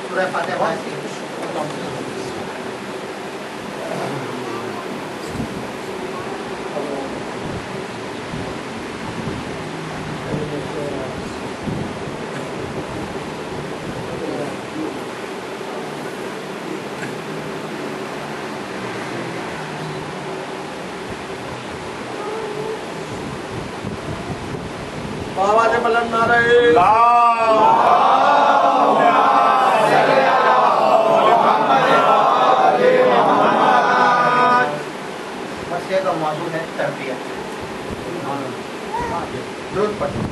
سورہ فاتحہ آواز بلند نہ رہے مسئلے کا موضوع ہے تربیت. درود پڑھیں.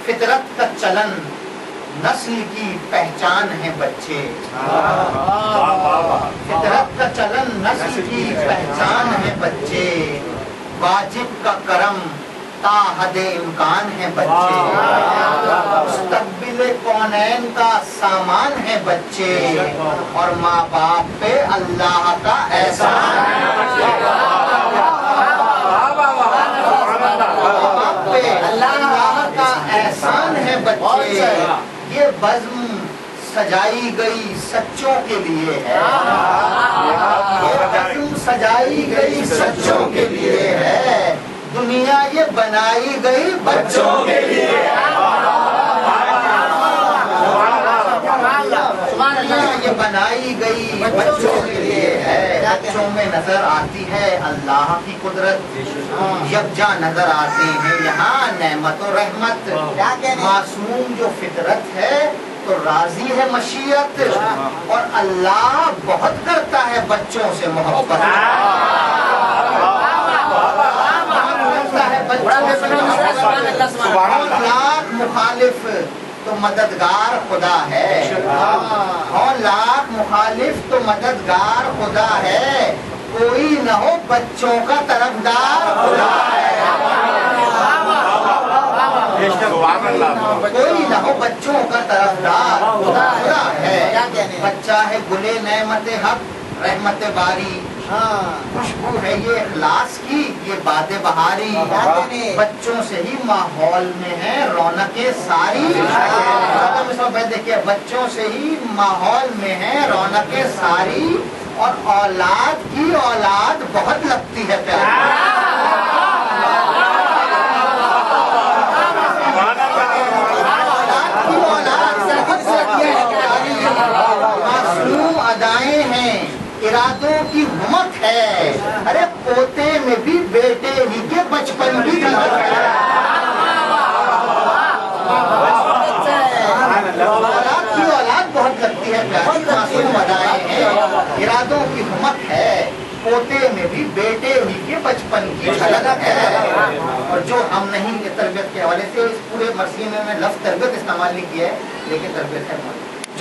فطرت کا چلن نسل کی پہچان ہے بچے. فطرت کا چلن نسل کی پہچان ہے بچے. واجب کا کرم تا حد امکان ہے بچے. مستقبل کونین کا سامان ہے بچے. اور ماں باپ پہ اللہ کا احسان ہے. اللہ کا احسان ہے بچے. یہ بزم سجائی گئی سچوں کے لیے ہے. یہ بزم سجائی گئی سچوں کے لیے ہے. دنیا یہ بنائی گئی بچوں کے لیے. دنیا یہ بنائی گئی بچوں کے لیے ہے. بچوں میں نظر آتی ہے اللہ کی قدرت. یکجا نظر آتے ہیں یہاں نعمت و رحمت. معصوم جو فطرت ہے تو راضی ہے مشیت. اور اللہ بہت کرتا ہے بچوں سے محبت. لاکھ مخالف تو مددگار خدا ہے. اور لاکھ مخالف تو مددگار خدا ہے. کوئی نہ ہو بچوں کا طرفدار خدا ہے. کوئی نہ ہو بچوں کا طرفدار خدا ہے. بچہ ہے گلے نعمت حق رحمت باری. خوشبو ہے یہ اخلاص کی یہ باد بہاری. بچوں سے ہی ماحول میں ہے رونقیں ساری. دیکھیے بچوں سے ہی ماحول میں ہے رونقیں ساری. اور اولاد کی اولاد بہت لگتی ہے پیاری. معصوم ادائیں ہیں ارادوں کی ہمت ہے. ارے پوتے میں بھی بیٹے ہی کے بچپن کی جھلک ہے. اولاد کی اولاد بہت لگتی ہے پیاری. معصوم ادائیں ہیں ارادوں کی ہمت ہے. پوتے میں بھی بیٹے ہی کے بچپن کی جھلک ہے. اور جو ہم نہیں تربیت کے حوالے سے اس پورے مرثیے میں لفظ تربیت استعمال نہیں کیا ہے لیکن تربیت ہے.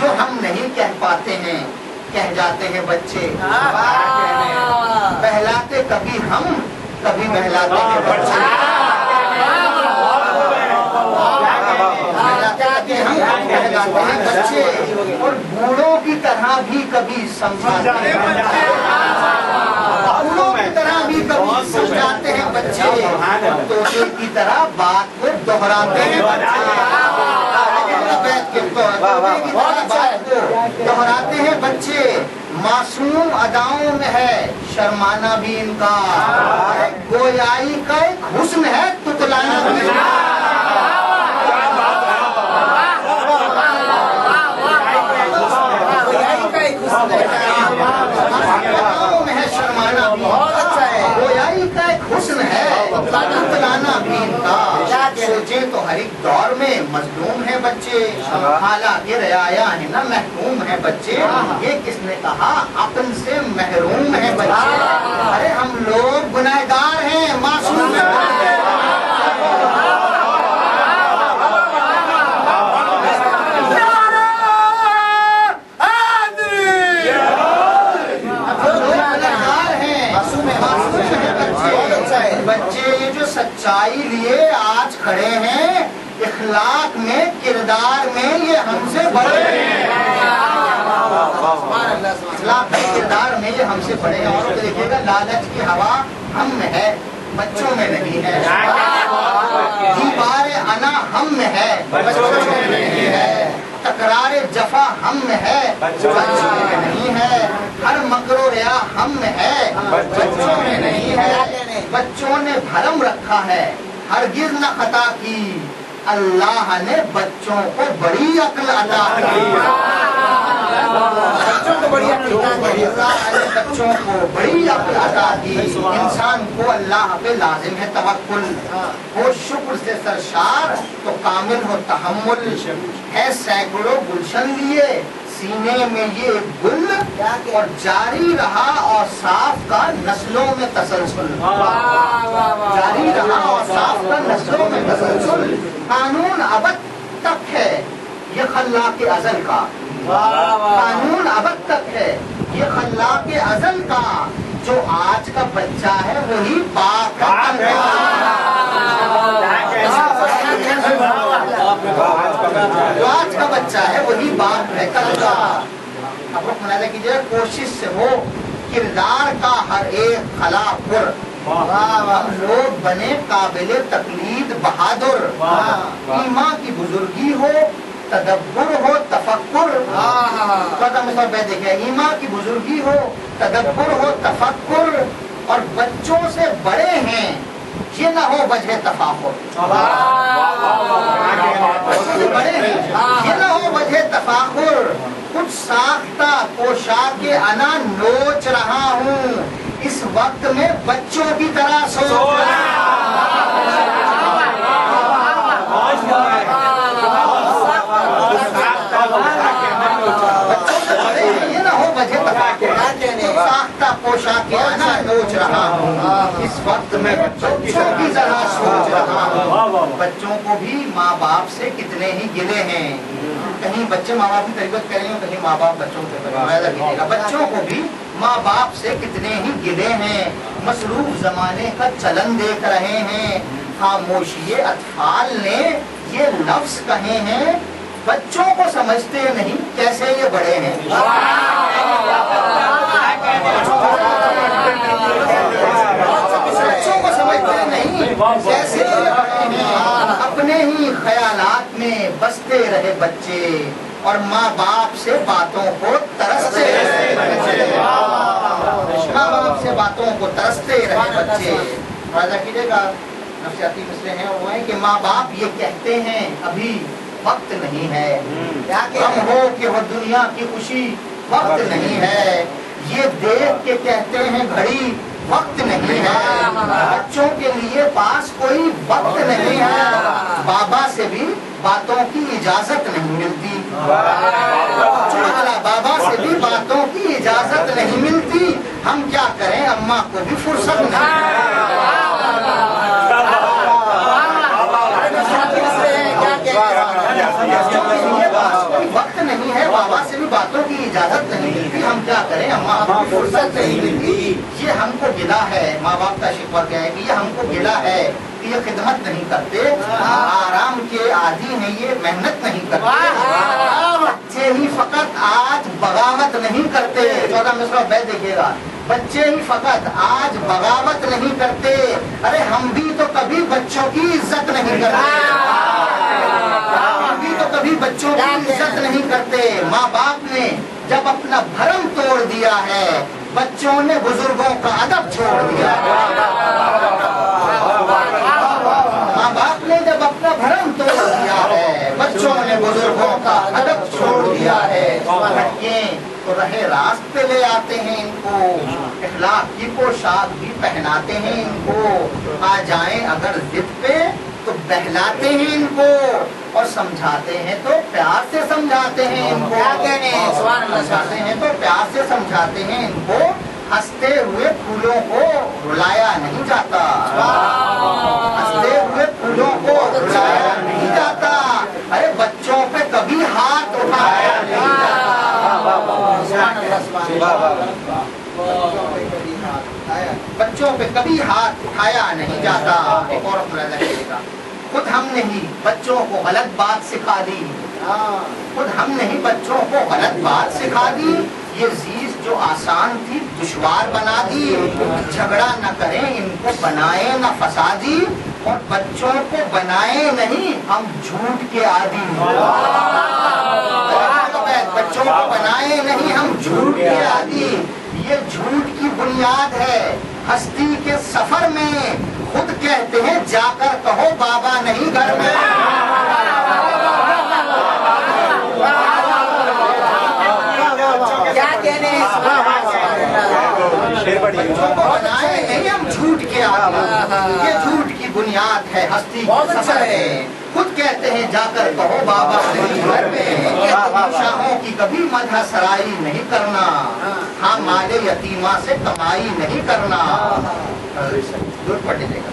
جو ہم نہیں کہہ پاتے ہیں کہہ جاتے ہیں بچے. بہلاتے کبھی ہم کبھی بہلاتے ہیں بچے. بہلاتے ہم کبھی بہلاتے ہیں بچے. اور بوڑھوں کی طرح بھی کبھی سمجھاتے ہیں بچے. بوڑھوں کی طرح بھی کبھی سمجھاتے ہیں بچے. طوطے کی طرح بات کو دہراتے ہیں بچے. دہراتے ہیں بچے. معصوم اداؤں میں ہے شرمانا بھی ان کا. گویائی کا ایک حسن ہے تتلانا بھی ان کا. گویائی کا ایک حسن ہے اداؤں میں ہے شرمانا بھی. گویائی کا ایک حسن ہے تتلانا بھی ان کا. سوچے تو ہر ایک دور میں مظلوم ہے بچے. حالانکہ رعایا ہے نا محروم ہے بچے. یہ کس نے کہا عقل سے محروم ہے بچے. ارے ہم لوگ گنہگار ہیں معصوم ہیں. بچے یہ جو سچائی لیے آج کھڑے ہیں اخلاق میں کردار میں یہ ہم سے بڑے ہیں. اخلاق کے کردار میں یہ ہم سے بڑے ہیں. اور دیکھیے گا لالچ کی ہوا ہم میں ہے, بچوں میں نہیں ہے. دیوار انا ہم میں ہے, بچوں میں نہیں ہے. تکرار جفا ہم میں ہے, بچوں میں نہیں ہے. ہر مکر و ریا ہم میں ہے, بچوں میں نہیں ہے. بچوں نے بھرم رکھا ہے, ہرگز نہ خطا کی, اللہ نے بچوں کو بڑی عقل عطا کی. بچوں کو بڑی عقل عطا کی, اللہ نے بچوں کو بڑی عقل عطا کی. انسان کو اللہ پہ لازم ہے توکل, ہو شکر سے سرشار تو کامل ہو تحمل. ہے سینکڑوں گلشن لیے سینے میں یہ گل, اور جاری رہا اور صاف کا نسلوں میں تسلسل. جاری رہا اور صاف کا نسلوں میں تسلسل. قانون ابد تک ہے یہ خلاق ازل کا, قانون ابد تک ہے یہ خلاق ازل کا. جو آج کا بچہ ہے وہی باپ کا. جو آج کا بچہ ہے وہی باپ ہے کل کا. اب وقت منازع کیجیے, کوشش سے ہو کردار کا ہر ایک خلا پر, ہم لوگ بنے قابل تقلید بہادر. ایمان کی بزرگی ہو, تدبر ہو, تفکر. دیکھیں, ایمان کی بزرگی ہو, تدبر ہو, تفکر, اور بچوں سے بڑے ہیں یہ نہ ہو وجہ تفاخر. بڑے ہیں یہ نہ ہو وجہ تفاخر. کچھ ساختہ پوشاک انا نوچ رہا ہوں, اس وقت میں بچوں کی طرح سوچ رہا یہ نہ ہو وجہ تفاخر. ساختہ پوشاک انا نوچ رہا ہوں, اس وقت میں بچوں کی طرح سوچ رہا ہوں. بچوں کو بھی ماں باپ سے کتنے ہی گلے ہیں. کہیں بچے ماں باپ کی تربیت کریں گے, کہیں ماں باپ بچوں کو. بچوں کو بھی ماں باپ سے کتنے ہی گلے ہیں. مصروف زمانے کا چلن دیکھ رہے ہیں, خاموشی اطفال نے یہ لفظ کہے ہیں. بچوں کو سمجھتے نہیں کیسے یہ بڑے ہیں. بچوں کو سمجھتے نہیں کیسے یہ بڑے ہیں. اپنے ہی خیالات میں بستے رہے بچے, اور ماں باپ سے باتوں کو ترستے رہے بچے. ماں باپ سے باتوں کو ترستے رہے بچے. راجہ کیجیے گا, نفسیاتی مسئلے ہیں وہ ہیں کہ ماں باپ یہ کہتے ہیں ابھی وقت نہیں ہے. ہم ہو کہ وہ دنیا کی خوشی وقت نہیں ہے. یہ دیکھ کے کہتے ہیں گھڑی وقت نہیں ہے. بچوں کے لیے پاس کوئی وقت نہیں ہے. بابا سے بھی باتوں کی اجازت نہیں ملتی. بابا سے بھی باتوں کی اجازت نہیں ملتی. ہم کیا کریں, اماں کو بھی فرصت نہیں. وقت نہیں ہے, بابا سے بھی باتوں کی اجازت نہیں ملتی. ہم کیا کریں, اماں کو بھی فرصت نہیں ملتی. یہ ہم کو گلا ہے, ماں باپ کا شکوہ کیا ہے کہ یہ ہم کو گلا ہے کہ یہ خدمت نہیں کرتے, آرام کے عادی ہیں, یہ محنت نہیں کرتے. بچے ہی فقط آج بغاوت نہیں کرتے. 14 مصرع بیت دیکھیے گا, بچے ہی فقط آج بغاوت نہیں کرتے. ارے ہم بھی تو کبھی بچوں کی عزت نہیں کرتے. ہم بھی تو کبھی بچوں کی عزت نہیں کرتے. ماں باپ نے جب اپنا بھرم توڑ دیا ہے, بچوں نے بزرگوں کا ادب چھوڑ دیا. ماں باپ نے جب اپنا بھرم توڑ دیا ہے, بچوں نے بزرگوں کا ادب چھوڑ دیا ہے. تو رہے راست پہ لے آتے ہیں ان کو, اخلاق کی پوشاک بھی پہناتے ہیں ان کو. آ جائیں اگر ضد پہ تو بہلاتے ہیں ان کو, اور سمجھاتے ہیں تو پیار سے سمجھاتے ہیں ان کو. سمجھاتے ہیں تو پیار سے سمجھاتے ہیں ان کو. ہنستے ہوئے پھولوں کو رلایا نہیں جاتا. ہنستے ہوئے پھولوں کو رلایا نہیں جاتا. ارے بچوں پہ کبھی ہاتھ اٹھایا نہیں جاتا. بچوں پہ کبھی ہاتھ اٹھایا نہیں جاتا. ایک اور ملاحظہ کیجیے گا, خود ہم نے ہی بچوں کو غلط بات سکھا دی. خود ہم نے ہی بچوں کو غلط بات سکھا دی. یہ زیز جو آسان تھی دشوار بنا دی، جھگڑا نہ کریں ان کو بنائے نہ فسادی، اور بچوں کو بنائے نہیں ہم جھوٹ کے عادی، بچوں کو بنائے نہیں ہم جھوٹ کے عادی، یہ جھوٹ کی بنیاد ہے ہستی کے سفر میں، خود کہتے ہیں جا کر کہو بابا نہیں گھر میں، بچوں کو بنائے نہیں ہم جھوٹ کے عادی، یہ جھوٹ کی بنیاد ہے ہستی کے سفر میں، خود کہتے ہیں جا کر کہو بابا نہیں گھر میں، شاہوں کی کبھی مدح سرائی نہیں کرنا، ہاں مال یتیمہ سے کمائی نہیں کرنا، دور پڑھنے دے گا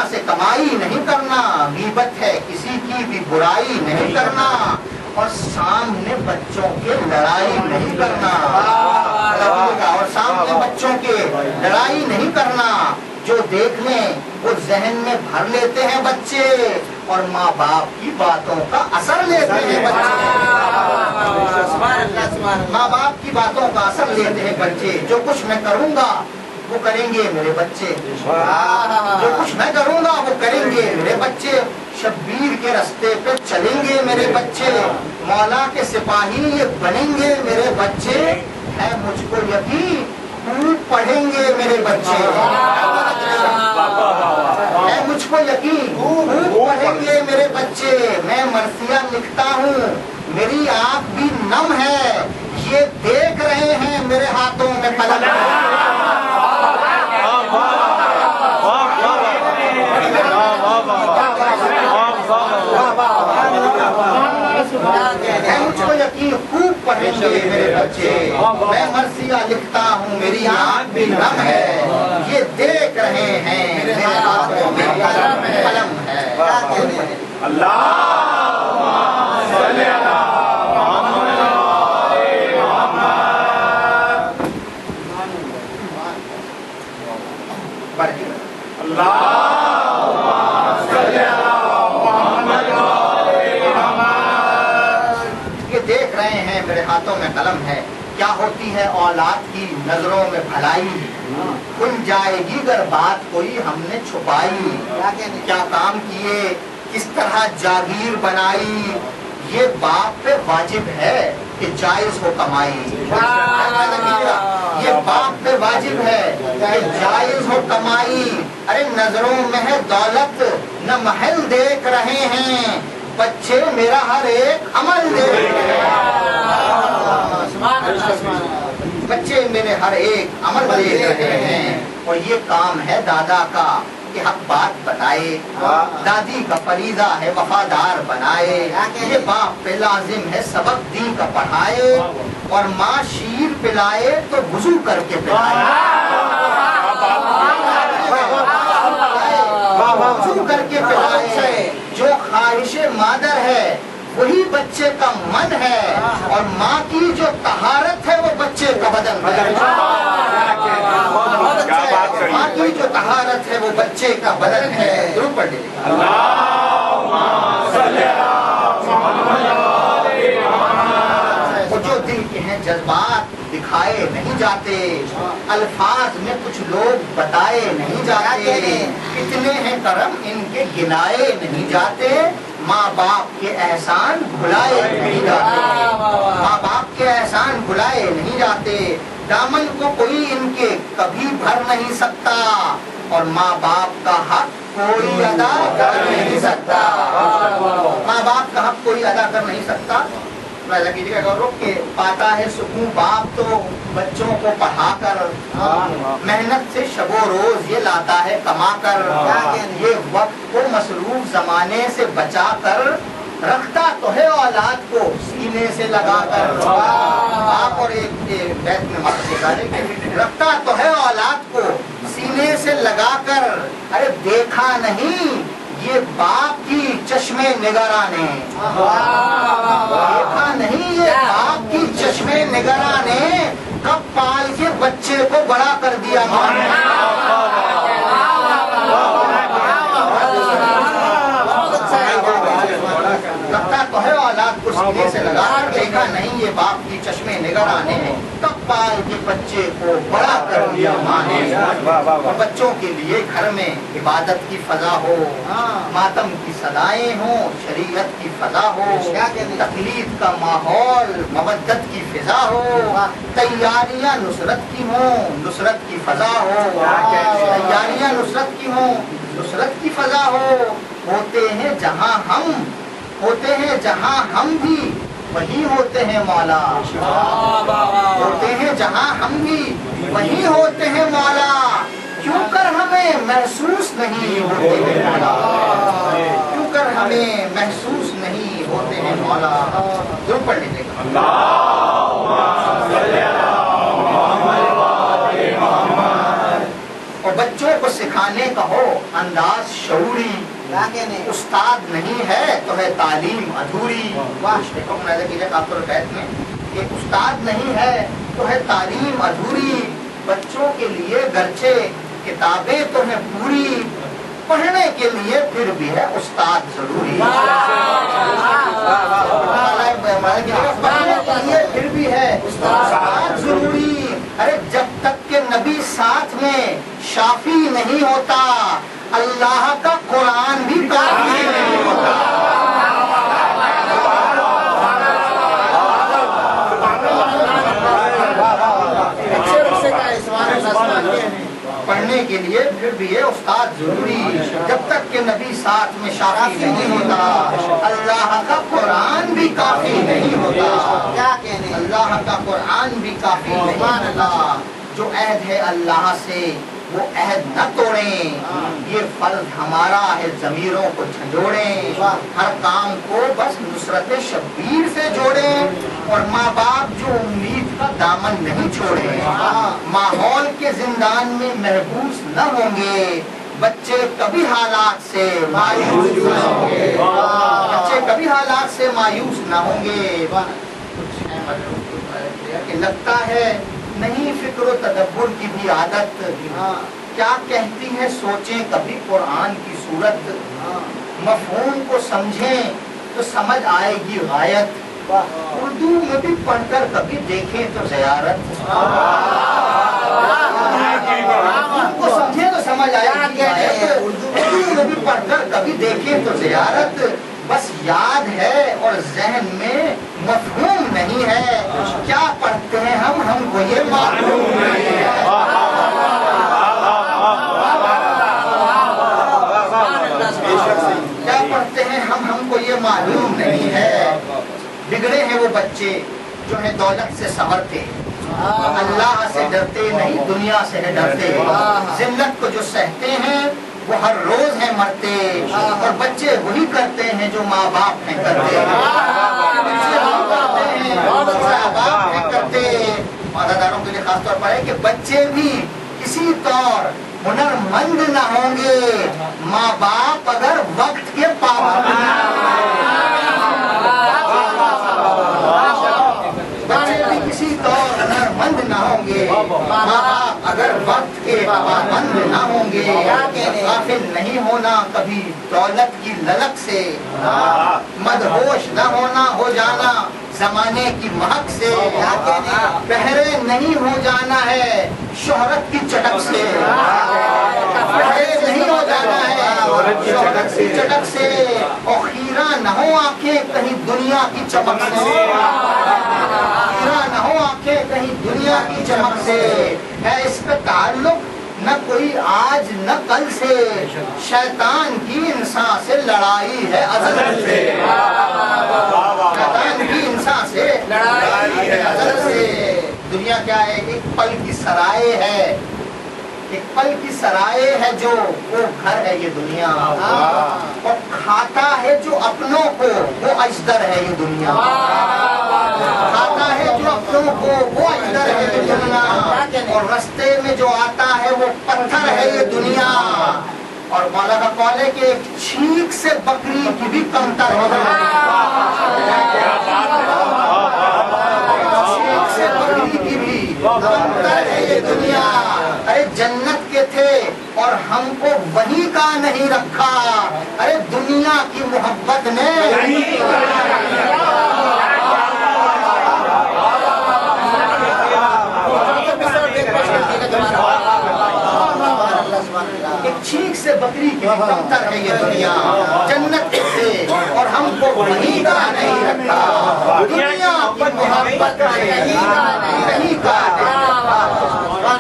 سے کمائی نہیں کرنا، غیبت ہے کسی کی بھی برائی نہیں کرنا، اور سامنے بچوں کے لڑائی نہیں کرنا، اور سامنے بچوں کے لڑائی نہیں کرنا، جو دیکھ لیں وہ ذہن میں بھر لیتے ہیں بچے، اور ماں باپ کی باتوں کا اثر لیتے ہیں بچے، ماں باپ کی باتوں کا اثر لیتے ہیں بچے، جو کچھ میں کروں گا وہ کریں گے میرے بچے، جو کچھ میں کروں گا وہ کریں گے میرے بچے، شبیر کے رستے پہ چلیں گے میرے بچے، مولا کے سپاہی یہ بنیں گے میرے بچے، ہے مجھ کو یقین خوب پڑھیں گے میرے بچے، ہے مجھ کو یقین خوب پڑھیں گے میرے بچے، میں مرثیہ لکھتا ہوں میری آنکھ بھی نم ہے، یہ دیکھ رہے ہیں میرے ہاتھوں میں قلم ہے، مجھ کو یقین خوب پڑھیں گے میرے بچے، میں مرثیہ لکھتا ہوں میری آنکھ بھی نم ہے، یہ دیکھ رہے ہیں میرے ہاتھوں میں قلم ہے، اللہ صلی اللہ دیکھ رہے ہیں میرے ہاتھوں میں قلم ہے، کیا ہوتی ہے اولاد کی نظروں میں بھلائی، کھل جائے گی گر بات کوئی ہم نے چھپائی، کیا کام کیے کس طرح جاگیر بنائی، یہ باپ پہ واجب ہے کہ جائز ہو کمائی، یہ باپ پہ واجب ہے کہ جائز ہو کمائی، ارے نظروں میں ہے دولت نہ محل دیکھ رہے ہیں، بچے میرا ہر ایک عمل دیکھ رہے ہیں، بچے میرے ہر ایک عمل دیکھ رہے ہیں، اور یہ کام ہے دادا کا کہ حق بات بتائے، دادی کا فریضہ ہے وفادار بنائے، یہ باپ پہ لازم ہے سبق دین کا پڑھائے، اور ماں شیر پلائے تو وضو کر کے پلائے، وضو کر کے پلائے، جو خواہش مادر ہے وہی بچے کا من ہے، اور ماں کی جو طہارت ہے وہ بچے کا بدن ہے، ماں کی جو طہارت ہے وہ بچے کا بدن ہے، ضرور پڑھ لیجیے، اور جو دل کے ہیں جذبات دکھائے نہیں جاتے، الفاظ میں کچھ لوگ بتائے نہیں جاتے، اتنے ہیں کرم ان کے گنائے نہیں جاتے، ماں باپ کے احسان بھلائے نہیں جاتے، ماں باپ کے احسان بھلائے نہیں جاتے، دامن کو کوئی ان کے کبھی بھر نہیں سکتا، اور ماں باپ کا حق کوئی ادا کر نہیں سکتا، ماں باپ کا حق کوئی ادا کر نہیں سکتا، کیجیے گا کہ پاتا ہے سکون باپ تو بچوں کو پڑھا کر، محنت سے شب و روز یہ لاتا ہے کما کر، یہ وقت کو مصروف زمانے سے بچا کر، رکھتا تو ہے اولاد کو سینے سے لگا کر، آپ اور ایک بیت میں مقصد رکھتا تو ہے اولاد کو سینے سے لگا کر، ارے دیکھا نہیں یہ باپ کی چشمے نگراں نے، دیکھا نہیں یہ باپ کی چشمے نگراں نے، کب پال کے بچے کو بڑا کر دیا ماں نے، سینے سے لگا کر دیکھا نہیں یہ باپ کی چشمے نگرانے ہیں، کب پال کے بچے کو بڑا کر دیا ماں نے۔ اور بچوں کے لیے گھر میں عبادت کی فضا ہو، ماتم کی صدائیں ہوں، شریعت کی فضا ہو، تقلید کا ماحول، مودت کی فضا ہو، تیاریاں نصرت کی ہوں، نصرت کی فضا ہو، تیاریاں نصرت کی ہوں، نصرت کی فضا ہو۔ ہوتے ہیں جہاں ہم بھی وہی ہوتے ہیں مولا، ہوتے ہیں جہاں ہم بھی وہی ہوتے ہیں مولا، کیوں کر ہمیں محسوس نہیں ہوتے ہیں مولا، کیوں کر ہمیں محسوس نہیں ہوتے ہیں مولا۔ ضرور پڑھ لیجیے گا۔ اور بچوں کو سکھانے کا ہو انداز شعوری، استاد نہیں ہے تو ہے تعلیم ادھوری۔ دیکھو ملاحظہ کیجیے خاص طور بیت میں کہ استاد نہیں ہے تو ہے تعلیم ادھوری۔ بچوں کے لیے گرچہ کتابیں تو ہیں پوری، پڑھنے کے لیے پھر بھی ہے استاد ضروری۔ پڑھنے کے لیے پھر بھی ہے استاد ضروری۔ ارے جب تک کہ نبی ساتھ میں شافی نہیں ہوتا، اللہ کا قرآن بھی کافی نہیں ہوتا۔ پڑھنے کے لیے پھر بھی ہے استاد ضروری، جب تک کہ نبی ساتھ میں شافی نہیں ہوتا، اللہ کا قرآن بھی کافی نہیں ہوتا۔ اللہ کا قرآن بھی کافی نہیں ہوتا۔ جو عہد ہے اللہ سے وہ عہد نہ توڑیں، یہ فرض ہمارا ہے ضمیروں کو جھنجھوڑیں، ہر کام کو بس نصرت شبیر سے جوڑیں، اور ماں باپ جو امید کا دامن نہیں چھوڑیں، ماحول کے زندان میں محبوس نہ ہوں گے، بچے کبھی حالات سے مایوس نہ ہوں گے، بچے کبھی حالات سے مایوس نہ ہوں گے۔ کہ لگتا ہے نہیں فکر و تدبر کی بھی عادت، کیا کہتی ہے سوچیں کبھی قرآن کی صورت، مفہوم کو سمجھیں تو سمجھ آئے گی غایت، اردو میں بھی پڑھ کر کبھی دیکھیں تو زیارت، مفہوم کو سمجھیں تو سمجھ آئے گی غایت، اردو میں بھی پڑھ کر کبھی دیکھیں تو زیارت، بس یاد ہے اور ذہن میں مفہوم نہیں ہے، کیا پڑھتے ہیں ہم کو یہ معلوم نہیں ہے۔ کیا پڑھتے ہیں ہم کو یہ معلوم نہیں ہے۔ بگڑے ہیں وہ بچے جو ہیں دولت سے سنورتے، اللہ سے ڈرتے نہیں دنیا سے ہے ڈرتے، ذلت کو جو سہتے ہیں وہ ہر روز ہیں مرتے، اور بچے وہی کرتے ہیں جو ماں باپ ہیں کرتے، بچے وہی کرتے ہیں جو ماں باپ ہیں کرتے۔ مادہ داروں کے لیے خاص طور پر ہے کہ بچے بھی کسی طور ہنر مند نہ ہوں گے ماں باپ اگر وقت کے پابند نہ ہوں گے، بچے بھی کسی طور ہنر مند نہ ہوں گے ماں باپ اگر وقت کے پابند نہ ہوں گے، غافل نہیں ہونا کبھی دولت کی للک سے، مدہوش نہ ہونا ہو جانا زمانے کی مہک سے، بہرے نہیں ہو جانا ہے شہرت کی چٹک سے، بہرے نہیں ہو جانا ہے شہرت کی چٹک سے، اور خیرہ نہ ہو آنکھیں کہیں دنیا کی چمک سے، خیرہ نہ ہو آنکھیں کہیں دنیا کی چمک سے، ہے اس کا تعلق نہ کوئی آج نہ کل سے، شیطان کی انسان سے لڑائی ہے ازل سے، شیطان کی انسان سے لڑائی ہے ازل سے۔ دنیا کیا ہے؟ ایک پل کی سرائے ہے، ایک پل کی سرائے ہے جو وہ گھر ہے یہ دنیا، اور کھاتا ہے جو اپنوں کو وہ اجدر ہے یہ دنیا، کھاتا ہے جو اپنوں کو وہ اجدر ہے یہ دنیا، اور رستے میں جو آتا ہے وہ پتھر ہے یہ دنیا، اور مولا کا قول ہے کہ ایک چھینک سے بکری کی بھی کمتر ہے، چھینک سے بکری کی بھی کمتر ہے یہ دنیا۔ ارے جنت کے تھے اور ہم کو وہیں کا نہیں رکھا، ارے دنیا کی محبت نے کمتر ہے یہ دنیا جنت سے اور ہم کو وہیں کا نہیں رکھا دنیا کی محبت نے کہیں کا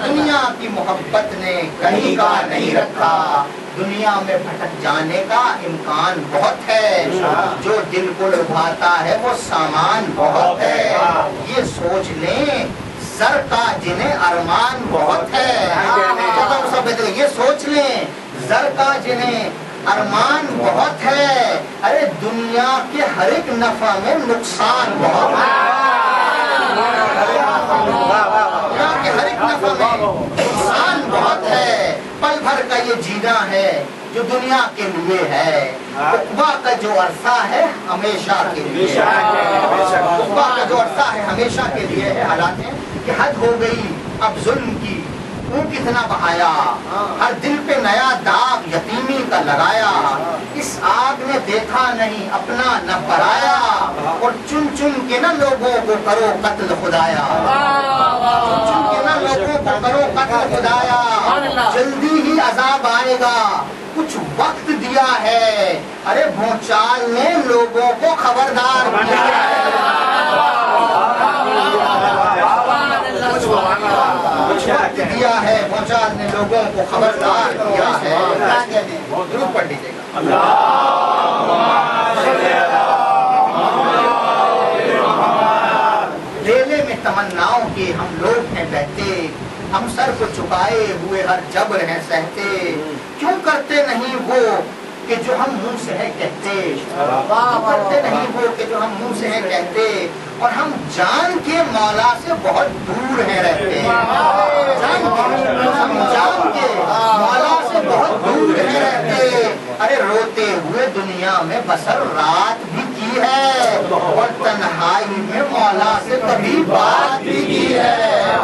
دنیا کی محبت نے کہیں کا نہیں رکھا دنیا میں بھٹک جانے کا امکان بہت ہے جو دل کو لبھاتا ہے وہ سامان بہت ہے یہ سوچ لیں سر کا جنہیں ارمان بہت ہے یہ سوچ لیں زر کا جنہیں ارمان بہت ہے ارے دنیا کے ہر ایک نفع میں نقصان بہت ہے دنیا کے ہر ایک نفع میں نقصان بہت ہے پل بھر کا یہ جینا ہے جو دنیا کے لیے ہے عقبہ کا جو عرصہ ہے ہمیشہ کے لیے عقبہ کا جو عرصہ ہے ہمیشہ کے لیے ہے حالات کہ حد ہو گئی اب ظلم کی وہ کتنا بہایا ہر دل پہ نیا داغ یتیمی کا لگایا اس آگ نے دیکھا نہیں اپنا نہ پرایا اور چن چن کے نہ لوگوں کو کرو قتل خدایا چن چن کے نہ لوگوں کو کرو قتل خدایا جلدی ہی عذاب آئے گا کچھ وقت دیا ہے ارے بھونچال نے لوگوں کو خبردار کیا ہے کچھ وقت دیا ہے بھونچال نے لوگوں کو خبردار کیا ہے ضرور پڑھ لیجیے گا ریلے میں تمناؤں کے ہم لوگ ہیں بہتے ہم سر کو چکائے ہوئے ہر جبر ہیں سہتے کیوں کرتے نہیں وہ کہ جو ہم منہ سے ہے کہتے کرتے نہیں وہ کہ جو ہم منہ سے ہے کہتے اور ہم جان کے مولا سے بہت دور ہیں رہتے ہم جان کے مولا سے بہت دور ہیں رہتے ارے روتے ہوئے دنیا میں بسر رات بھی کی ہے اور تنہائی میں مولا سے کبھی بات بھی کی ہے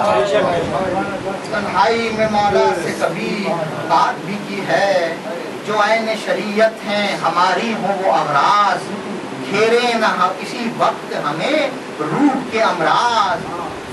تنہائی میں مولا سے کبھی بات بھی کی ہے جو عین شریعت ہیں ہماری ہوں وہ امراض گھیرے نہ کسی وقت ہمیں روح کے امراض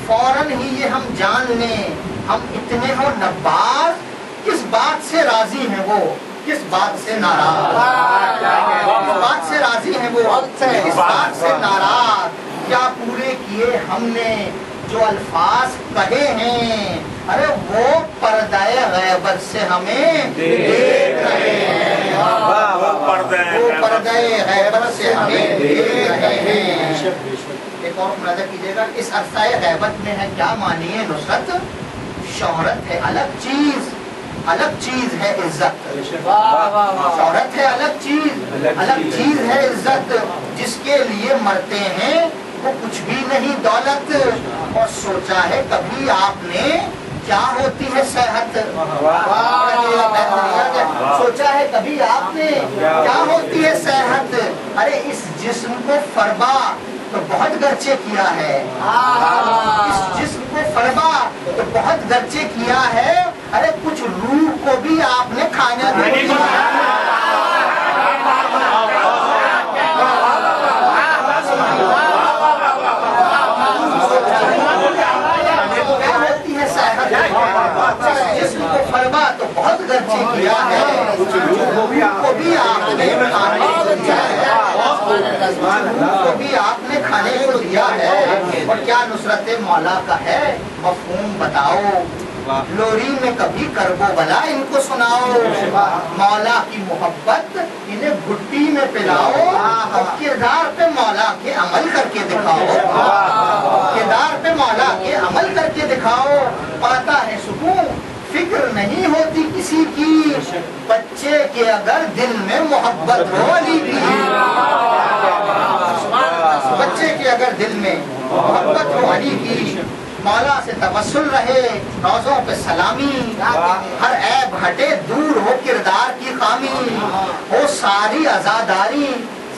فوراً ہی یہ ہم جان لیں ہم اتنے ہو نباز کس بات سے راضی ہیں وہ کس بات سے ناراض کس بات سے راضی ہیں وہ کس بات سے ناراض کیا پورے کیے ہم نے جو الفاظ کہے ہیں ارے وہ پردہ غیبت سے ہمیں دیکھ رہے ہیں وہ پردہ غیبت سے ہمیں دیکھ رہے ہیں ایک اور نظر کیجیے گا اس عرصہ غیبت میں ہے کیا مانیے نصرت شہرت ہے الگ چیز ہے عزت شہرت ہے الگ چیز ہے عزت جس کے لیے مرتے ہیں وہ کچھ بھی نہیں دولت اور سوچا ہے کبھی آپ نے کیا ہوتی ہے صحت سوچا ہے کبھی آپ نے کیا ہوتی ہے صحت ارے اس جسم کو فربا تو بہت گرچے کیا ہے اس جسم کو فربا تو بہت گرچے کیا ہے ارے کچھ روح کو بھی آپ نے کھانا دیا جسم کو فرما تو بہت گرچے کیا ہے کو بھی آپ نے کھانے کو دیا ہے کو بھی آپ نے کھانے کو دیا ہے اور کیا نصرت مولا کا ہے مفہوم بتاؤ لوری میں کبھی کربو بلا ان کو سناؤ مولا کی محبت انہیں گھٹی میں پلاؤ اور کردار پہ مولا کے عمل کر کے دکھاؤ کردار پہ مولا کے عمل کر کے دکھاؤ پاتا ہے سکون فکر نہیں ہوتی کسی کی بچے کے اگر دل میں محبت ہو علی کی بچے کے اگر دل میں محبت ہو علی کی مولا سے توسل رہے روزوں پہ سلامی ہر عیب ہٹے دور ہو کردار کی خامی ہو ساری عزاداری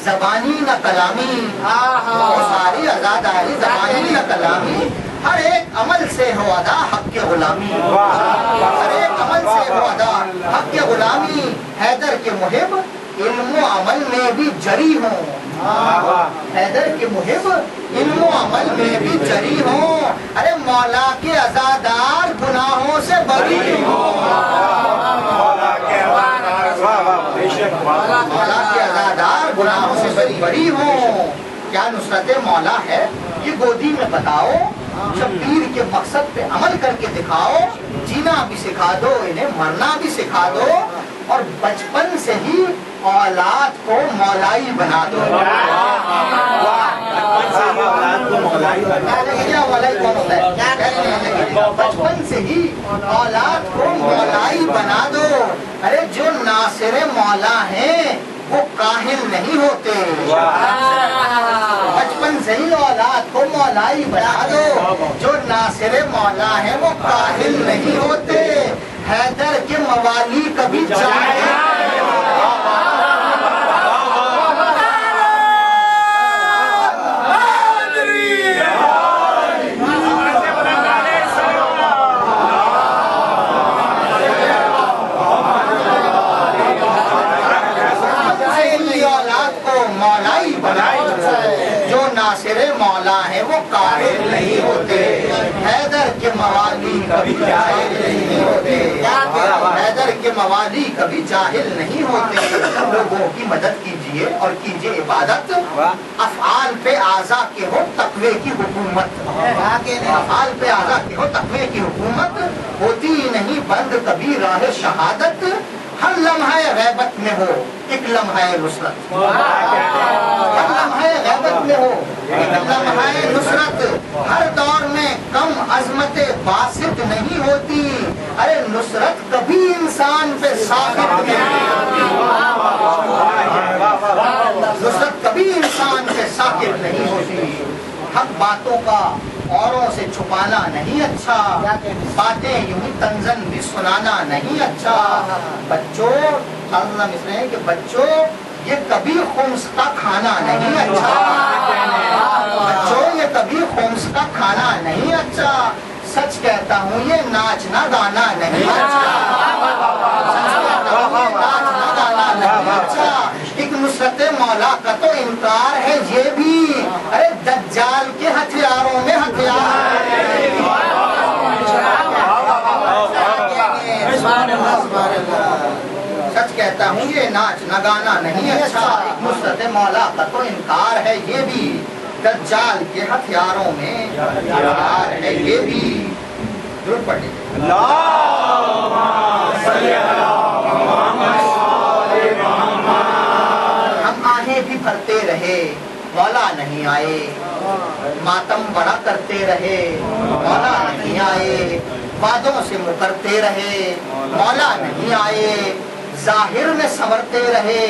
زبانی نہ کلامی ہو ساری عزاداری زبانی نہ کلامی ہر ایک عمل سے ہو ادا حق کے غلامی ہر ایک عمل سے ہو ادا حق کے غلامی حیدر کے محب علم و عمل میں بھی جری ہوں حیدر کے محب علم و عمل میں بھی جری ہوں ارے مولا کے عزادار گناہوں سے بری ہوں مولا کے عزادار گناہوں سے بری بری ہوں. کیا نصرت مولا ہے یہ گودی میں بتاؤ. شبیر کے مقصد پہ عمل کر کے دکھاؤ. جینا بھی سکھا دو انہیں مرنا بھی سکھا دو اور بچپن سے ہی اولاد کو مولائی بنا دو. مولائی کون ہوتا ہے؟ بچپن سے ہی اولاد کو مولائی بنا دو. ارے جو ناصر مولا ہیں وہ کاہل نہیں ہوتے. بچپن سے ہی اولاد کو مولائی بنا دو. جو ناصر مولا ہیں وہ کاہل نہیں ہوتے. حیدر کے موالی کبھی جاہل ناصر مولا ہے وہ کاہل نہیں ہوتے. حیدر کے موالی کبھی جاہل نہیں ہوتے. حیدر کے موالی کبھی جاہل نہیں ہوتے. لوگوں کی مدد کیجیے اور کیجیے عبادت. افعال پہ اعضا کے ہو تقوی کی حکومت. افعال پہ اعضا کے ہو تقوی کی حکومت. ہوتی نہیں بند کبھی راہ شہادت. ہر لمحہ غیبت میں ہو ایک لمحہ نصرت. ہر لمحہ غیبت میں ہو ایک لمحہ نصرت. ہر دور میں کم عظمت باسط نہیں ہوتی. ارے نصرت کبھی انسان پہ ثابت نہیں ہوتی. نصرت کبھی انسان پہ ثابت نہیں ہوتی. حق باتوں کا اوروں سے چھپانا نہیں اچھا. باتیں یوں ہی تنزن بھی سنانا نہیں اچھا. بچوں اس میں کہ بچوں یہ کبھی خمس کا کھانا نہیں اچھا. بچوں یہ کبھی خمس کا کھانا نہیں اچھا. سچ کہتا ہوں یہ ناچنا گانا نہیں اچھا. سچ کہتا ہوں یہ ناچنا گانا نہیں اچھا. ایک نصرت مولا کا تو انکار ہے یہ بھی. ارے دجال کے ہتھیاروں میں ہتھیار. سچ کہتا ہوں یہ ناچ نہ گانا نہیں اچھا. ایک نصرت مولا کا تو انکار ہے یہ بھی. دجال کے ہتھیاروں میں ہتھیار ہے یہ بھی. ضرور پڑھ لیجیے. ہم آہیں بھی بھرتے رہے مولا نہیں آئے. ماتم بڑا کرتے رہے مولا نہیں آئے. وعدوں سے مکرتے رہے مولا نہیں آئے. ظاہر میں سنورتے رہے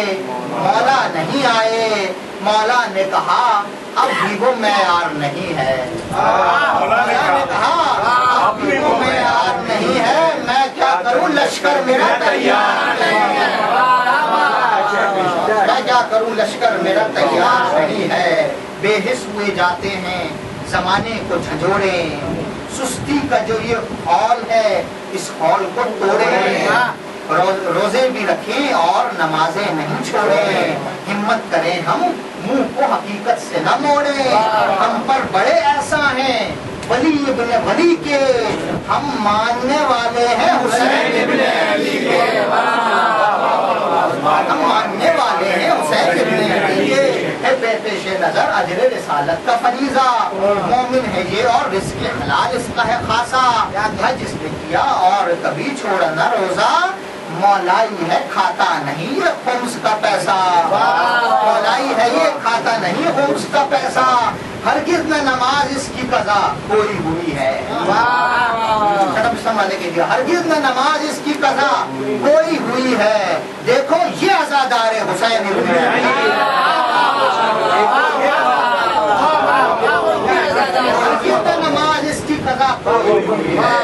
مولا نہیں آئے. مولا نے کہا اب بھی وہ معیار نہیں ہے. مولا نے کہا اب بھی وہ معیار نہیں ہے. میں کیا کروں لشکر میرا تیار نہیں ہے. میں کیا کروں لشکر میرا تیار نہیں ہے. بے حس ہوئے جاتے ہیں زمانے کو جھنجھوڑیں. سستی کا جو یہ خول ہے اس خول کو توڑیں. روزے بھی رکھیں اور نمازیں نہیں چھوڑیں. ہمت کریں ہم منہ کو حقیقت سے نہ موڑیں. ہم پر بڑے ایسا ہیں ولی ابن ولی کے. ہم ماننے والے ہیں حسین ابن علی کے. ہم ماننے والے ہیں حسین ابن علی کے. بے پیش نظر اجر رسالت کا فریضہ. مومن ہے یہ اور رزق حلال اس کا ہے خاصا. حج اس نے کیا اور کبھی چھوڑا نہ روزہ. مولائی ہے کھاتا نہیں یہ خمس کا پیسہ. مولائی ہے یہ کھاتا نہیں خمس کا پیسہ. ہرگز نہ نماز اس کی قضا کوئی ہوئی ہے. ہرگز نہ نماز اس کی قضا کوئی ہوئی ہے. دیکھو یہ عزادار حسین ابن علی. نماز اس کی قضا کوئی ہوئی ہے.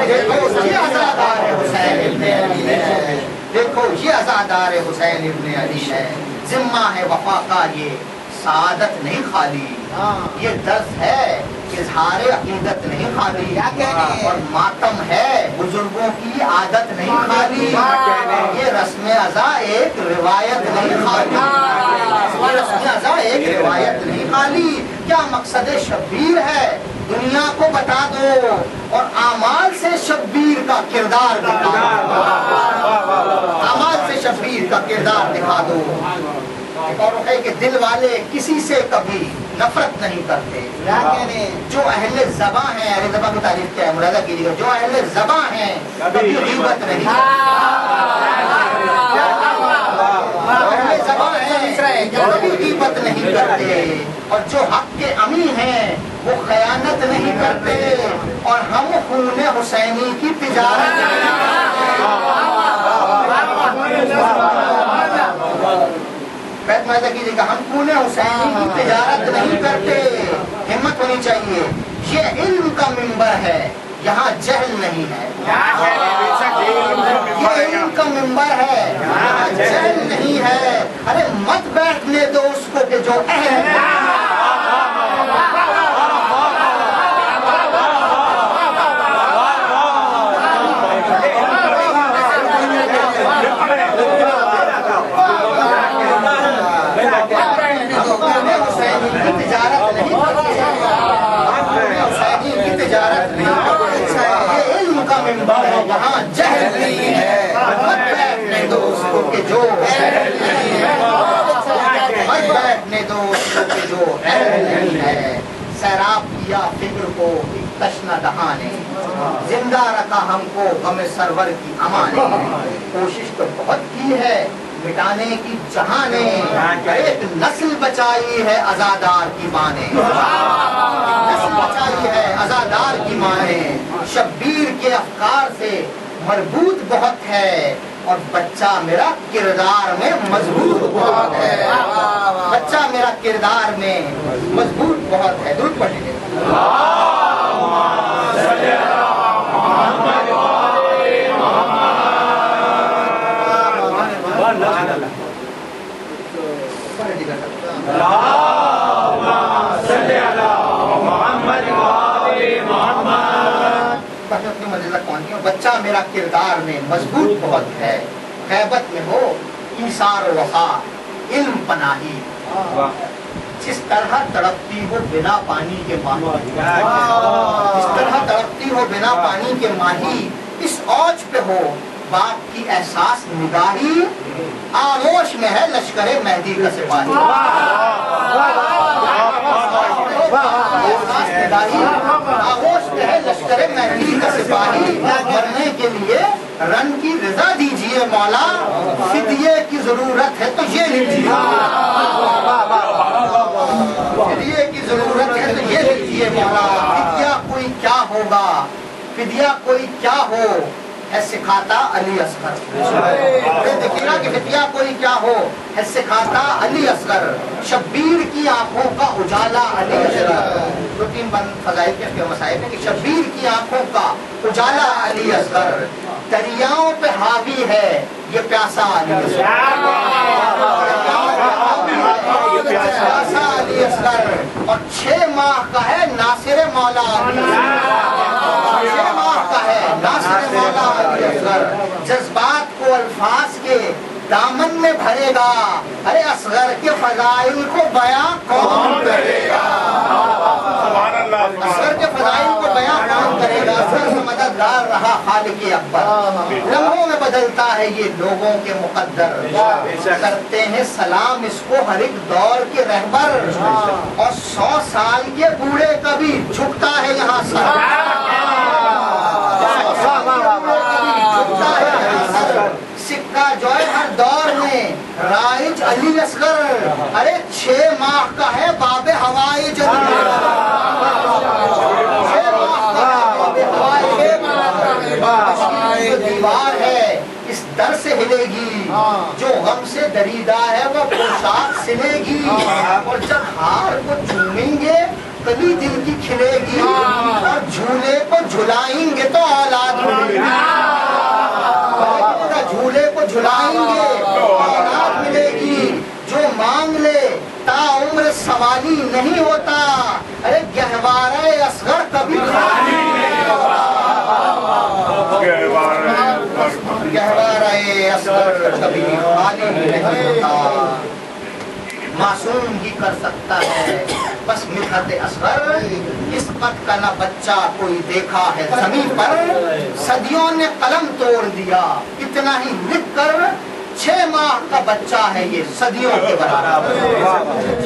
دیکھو یہ عزادار حسین ابن علی ہے. دیکھو یہ عزادار حسین ابن علی ہے. ذمہ ہے وفا کا یہ سعادت نہیں خالی. یہ درد ہے اظہار عقیدت نہیں خالی. اور ماتم ہے بزرگوں کی عادت نہیں خالی. یہ رسم ازا ایک روایت نہیں خالی. یہ رسم ازا ایک روایت نہیں خالی. کیا مقصد شبیر ہے دنیا کو بتا دو اور اعمال سے شبیر کا کردار دکھا دو. اعمال سے شبیر کا کردار دکھا دو. اور ہے کہ دل والے کسی سے کبھی نفرت نہیں کرتے. جو اہل زباں ہیں، اہل زباں کی تعریف کیا ہے ملاحظہ کیجیے گا. جو اہل زباں ہیں کبھی غیبت نہیں کبھی غیبت نہیں کرتے. اور جو حق کے امی ہیں وہ خیانت نہیں کرتے. اور ہم خون حسینی کی تجارت نہیں کیجیے گا. ہم خون حسینی کی تجارت نہیں کرتے. ہمت ہونی چاہیے. یہ علم کا منبر ہے، یہاں جہل نہیں ہے. یہ علم کا منبر ہے، یہاں جہل نہیں ہے. ارے مت بیٹھنے دو اس کو کہ جو اہل ہے. یہاں جہل نہیں ہے. مت بیٹھنے دو اس کو کہ جو اہل نہیں ہے. مت بیٹھنے دو اس کو کہ جو اہل نہیں ہے. سیراب کیا فکر کو ایک تشنہ دہاں نے، زندہ رکھا ہم کو غم سرور کی اما نے. کوشش تو بہت کی ہے مٹانے کی جہاں نے، ایک نسل بچائی ہے ازادار کی ماں نے. نسل بچائی ہے ازادار کی ماں نے. شبیر کے افکار سے مربوط بہت ہے اور بچہ میرا کردار میں مضبوط بہت ہے. بچہ میرا کردار میں مضبوط بہت ہے. درود پڑھیے. بچہ میرا کردار میں مضبوط بہت ہے. غیبت میں ہو ایثار و وفا علم پناہی. جس طرح تڑپتی ہو بنا پانی کے ماہی، جس طرح تڑپتی ہو بنا پانی کے ماہی، اس اوج پہ ہو باپ کی احساس نگاہی. آغوش میں ہے لشکر مہدی کا سپاہی. آغوش میں ہے لشکر مہدی کا سپاہی. مرنے کے لیے رن کی رضا دیجئے مولا، فدیے کی ضرورت ہے تو یہ لیجیے. فدیے کی ضرورت ہے تو یہ لیجیے مولا. فدیہ کوئی کیا ہوگا، فدیہ کوئی کیا ہو ہے سکھاتا علی اصغر. دیکھیے نا کہ فدیہ کوئی کیا ہو ہے سکھاتا علی اصغر. شبیر کی آنکھوں کا اجالا علی اصغر. دو تین بند فضائل کے مسائل ہیں کہ شبیر کی آنکھوں کا اجالا علی اصغر. دریاؤں پہ حاوی ہے یہ پیاسا علی اصغر. پیاسا علی اصغر. اور 6 ماہ کا ہے ناصر مولا علی اصغر. 6 ماہ کا ہے ناصر مولا علی اصغر. جذبات کو الفاظ کے دامن میں بھرے گا. ارے اصغر کے فضائل کو بیاں کون کرے گا. اصغر کے فضائل کو بیاں کون کرے گا. اصغر سے مددگار رہا خالق اکبر. لمحوں میں بدلتا ہے یہ لوگوں کے مقدر. کرتے ہیں سلام اس کو ہر ایک دور کے رہبر. اور 100 سال کے بوڑھے کا بھی جھکتا ہے یہاں سر. سکہ جو ہے ہر دور میں رائج علی اصغر. ارے 6 ماہ کا ہے باب ہوائے جدید. 6 ماہ کا ہے باب ہوائے دیوار ہے اس در سے ہلے گی. جو غم سے دریدہ ہے وہ پوشاک سلے گی. اور جب ہار کو چومیں گے کلی دل کی کھلے گی. اور جھولے کو جھلائیں گے تو اولاد ملے گی. جھولے کو جھلائیں گے اولاد ملے گی. جو مانگ لے تا عمر سوالی نہیں ہوتا. ارے گہوارہ اصغر کبھی خالی نہیں ہوتا. گہوارہ اصغر کبھی خالی نہیں ہوتا. معصوم ہی کر سکتا ہے بس مدحت اصغر. اس قد کا نہ بچہ کوئی دیکھا ہے زمین پر. صدیوں نے قلم توڑ دیا اتنا ہی لکھ کر 6 ماہ کا بچہ ہے یہ صدیوں کے برابر،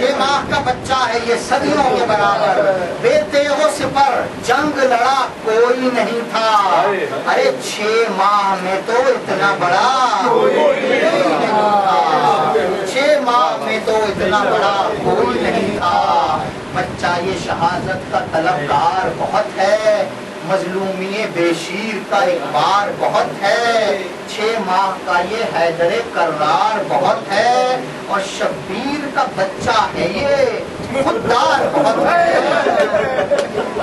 6 ماہ کا بچہ ہے یہ صدیوں کے برابر، بے تیغ و سپر جنگ لڑا کوئی نہیں تھا، ارے 6 ماہ میں تو اتنا بڑا کوئی نہیں تھا، 6 ماہ میں تو اتنا بڑا کوئی نہیں تھا، بچہ یہ شہادت کا طلبگار بہت ہے، مظلومی بے شیر کا اخبار بہت ہے، 6 ماہ کا یہ حیدر کرار بہت ہے، اور شبیر کا بچہ ہے یہ خوددار بہت ہے،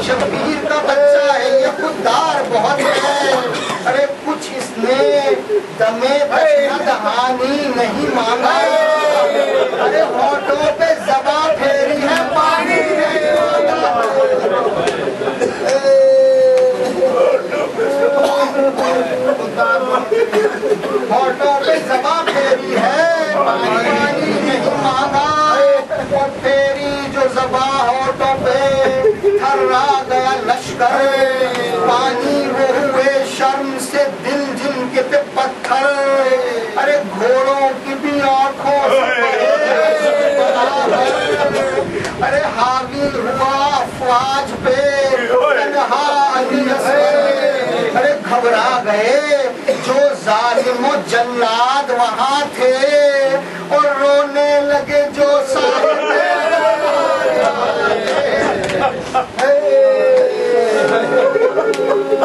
شبیر کا بچہ ہے یہ خوددار بہت ہے، ارے کچھ اس نے دمے دشنہ دہانی نہیں مانگا، ارے ہونٹوں پہ زباں پھیری ہے پانی نہیں مانگا، ہونٹوں پہ زباں پھیری ہے پانی نہیں مانگا، اور پھیری جو زباں ہونٹوں پہ تھرا گیا لشکر، پانی وہ ہوئے شرم سے دل جن کے تھے پتھر، ارے گھوڑوں کی بھی آنکھوں سے ارے حاوی ہوا افواج پہ تنہا علی اصغر، ارے گھبرا گئے جو ظالم و جلاد وہاں تھے، اور رونے لگے جو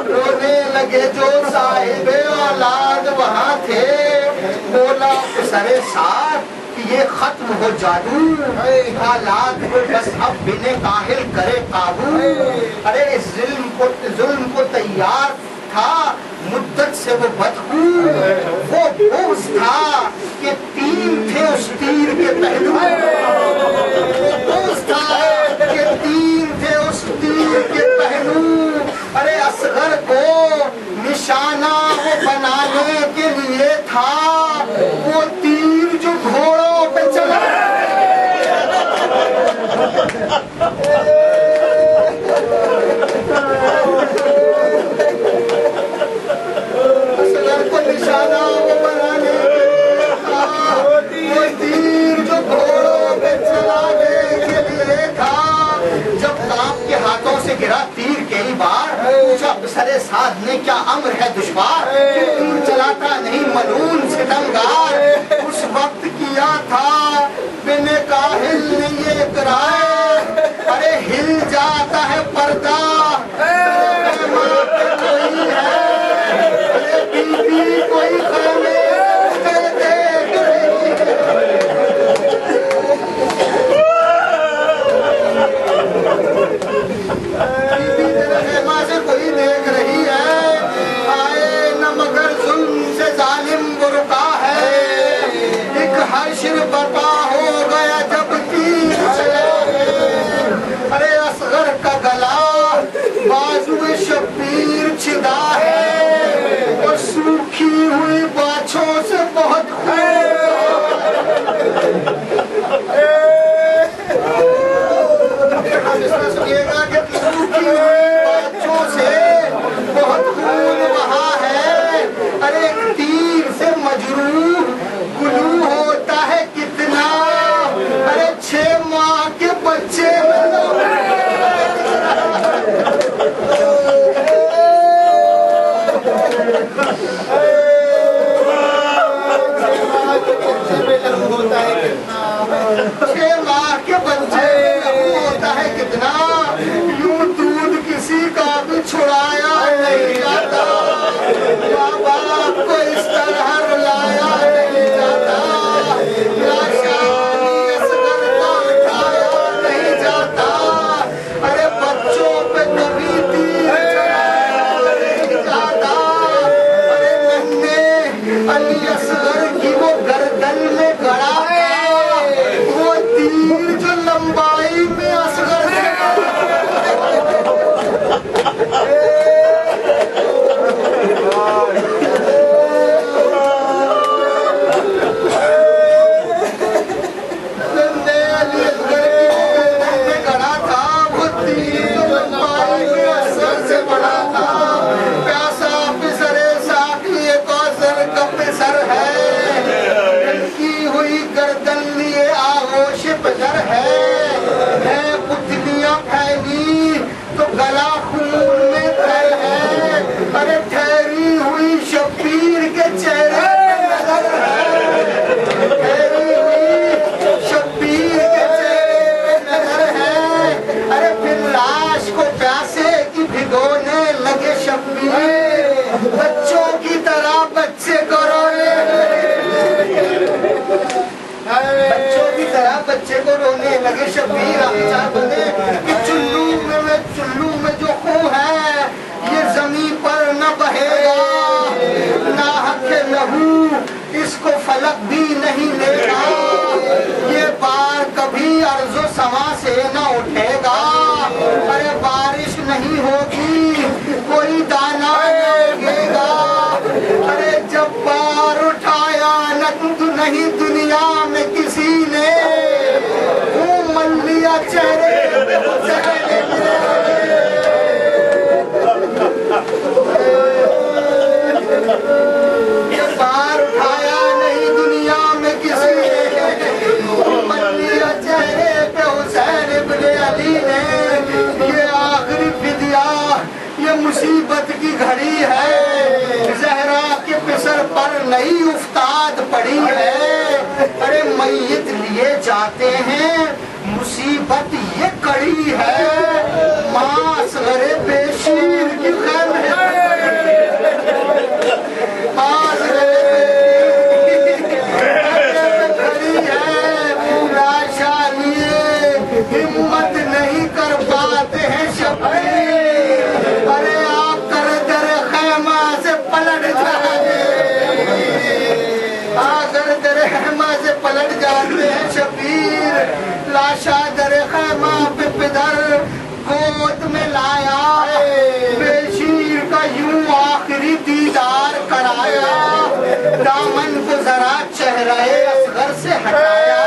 رونے لگے جو صاحب اولاد وہاں تھے، بولا سرے ساتھ یہ ختم ہو جادو، حالات کو بس اب بن کاہل کرے قابو، ارے اس ظلم کو تیار تھا مدت سے وہ بدخو، وہ بغض تھا کہ 3 تھے اس تیر کے پہلو، وہ بغض تھا کہ 3 تھے اس تیر کے پہلو، ارے اصغر کو نشانہ وہ بنانے کے لیے تھا وہ تیر جو گھوڑوں پہ چلا، اصغر کو نشانہ وہ بنانے کے لیے تھا وہ تیر جو گھوڑوں پہ چلانے کے لیے تھا، جب کاپ کے ہاتھوں سے گرا تیر کئی بار، پوچھا سرے سعد نے کیا امر ہے دشوار، تیر چلاتا نہیں ملعون ستمگار، اس وقت کیا تھا بن کاہل نے یہ اقرار، ارے ہل جاتا ہے پردہ ماں پہ کوئی ہے، ارے بی بی کوئی خیمے پہ دیکھ رہی ہے، خیمہ سے کوئی دیکھ رہی ہے، آئے نہ مگر ظلم سے ظالم برقع ہے، ایک حشر برپا ہو گیا جب تیر چلے، ارے اصغر کا گلا بازو شبیر چھدا ہے، اور سوکھی ہوئی باچھوں سے بہت خون، سنیے گا کہ سوکھی ہوئی باچھوں سے بہت خون وہاں ہے، ارے ایک تیر سے مجروح گلو ہوتا ہے کتنا، ارے 6 ماہ کے بچے ہوتا ہے کتنا، 6 ماہ کے بچے ہوتا ہے کتنا، یوں دودھ کسی کا بھی چھڑایا نہیں جاتا، ماں باپ کو اس طرح رلایا نہیں جاتا، لاشانی اصغر کا اٹھایا نہیں جاتا، ارے بچوں پہ کبھی تیر چلایا نہیں جاتا، ارے ننھے علی اصغر کی وہ گردن میں گڑا وہ تیر جو لمبائی میں اصغر سے پیاسے کی بھگونے لگے شبیر بچوں کی طرح بچے کو رونے بچوں کی طرح بچے کو رونے لگے شبیر کہ چلو میں جو خون ہے یہ زمین پر نہ بہے گا نہ حق لہو اس کو فلک بھی نہیں لے گا یہ بار کبھی ارض و سما سے نہ اٹھے گا ارے بارش نہیں ہوگی کوئی دانا اگے گا ارے جب بار اٹھایا نہیں دنیا میں کسی نے مل لیا چہرے بار اٹھایا نہیں دنیا میں کسی نے مل لیا چہرے پہ حسین ابن علی نے یہ آخری فدیہ یہ مصیبت کی گھڑی ہے زہرا کے پسر پر نئی افتاد پڑی ہے ارے میت لیے جاتے ہیں مصیبت یہ کڑی ہے ماں اصغر بے شیر کی خیر ہے ماں اصغر ہمت نہیں کر پاتے ہیں شبیر ارے آپ کر در خیمہ سے پلٹ جاتے اگر در خیمہ سے پلٹ جاتے ہیں شبیر لاشا در خیمہ پہ پدر گود میں لایا بے شیر کا یوں آخری دیدار کرایا دامن کو ذرا چہرہ اصغر سے ہٹایا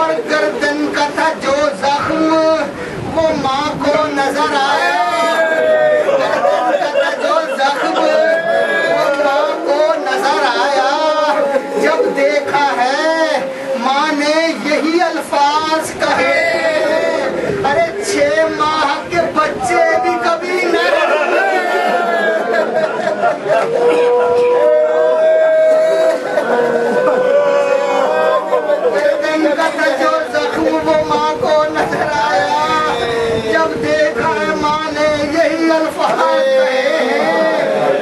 اور گردن کا تھا جو زخم وہ ماں کو نظر آیا گردن کا تھا جو زخم وہ ماں کو نظر آیا جب دیکھا ہے ماں نے یہی الفاظ کہے ارے 6 ماہ کے بچے بھی کبھی نہ جو زخم وہ ماں کو نظر آیا جب دیکھا ماں نے یہی الفاظ کہے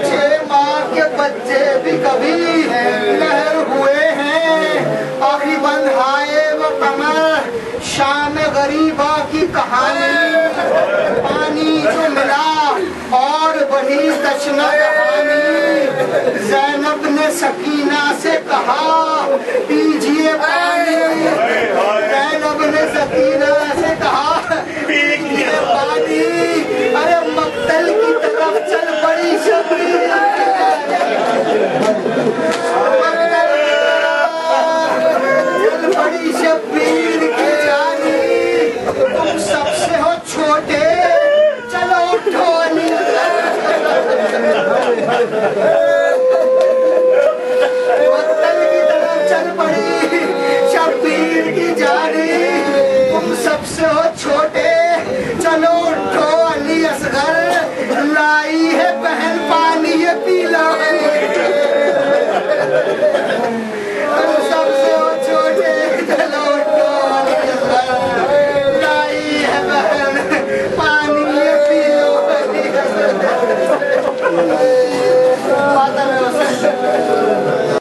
6 ماہ کے بچے بھی کبھی لہر ہوئے ہیں آخری بندھائے وہ قمر شام غریبہ کی کہانی پانی جو ملا اور بڑی تشنہ کہانی زینب نے سکینہ سے کہا پیجیے پانی زینب نے سکینہ سے کہا پیجیے پانی ارے مقتل کی طرف چل پڑی شبیر چل پڑی شبیر کی جانی تم سب سے ہو چھوٹے چلو اٹھو مقتل کی طرف چل پڑی شبیر کی جانی تم سب سے ہو